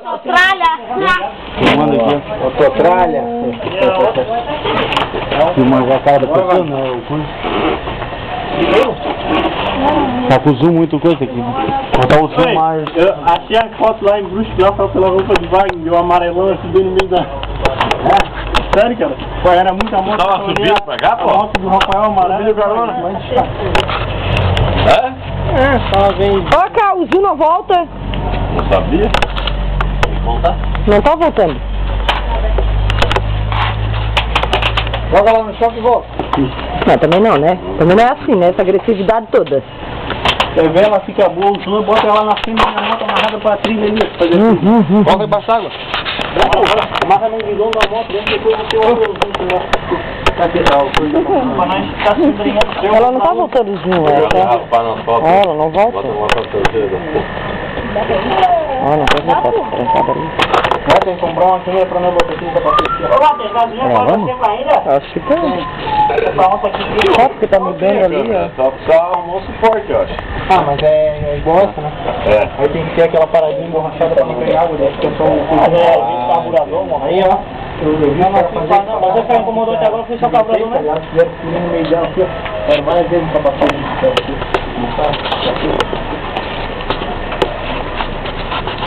Tralha! Filmando aqui, ó. Autotralha. Filmando a cara da pessoa, né? Tá com zoom muito coisa aqui. Botar o zoom mais. Eu achei a foto lá em Bruxelas pela roupa de Wagner, o amarelão assim bem no meio da. Sério, cara? Pô, era muita moto. Tava subindo pra cá, pô? A moto do Rafael Amarelo e o carona. Tava bem. Ó, cá, o Zil não volta. Não sabia? Tem que voltar. Não tá voltando. Joga lá no choque e volta. Não, também não, né? Também não é assim, né? Essa agressividade toda. Quer ver ela fica boa, o Zul bota ela na frente da minha moto amarrada pra trilha ali. Fazer Coloca embaixo d'água. amarra no guidão da moto, depois você olha o Zul lá. Pra nós ficar se embrenhando. Ela não tá voltando o Zil, ela não volta. Bota uma torcida. Ah, não vai voltar, trancada ali. Tem que comprar uma câmera pra não botar aqui pra assistir. Ô, tem gasolina pra vamos? você ainda? Acho que tem. Essa onça aqui. Só porque tá mudando ali, ó. Só almoço forte, eu acho. Ah, mas é igual essa, né? É. Aí tem que ter aquela paradinha emborrachada pra não pegar água, daí fica só o carburador, mano. Aí, ó. Eu vi o cara fazer. Não, mas essa incomodou até agora, foi só o carburador, né? Tiveram que ir no meio dela aqui, ó. Era várias vezes pra passar o aqui.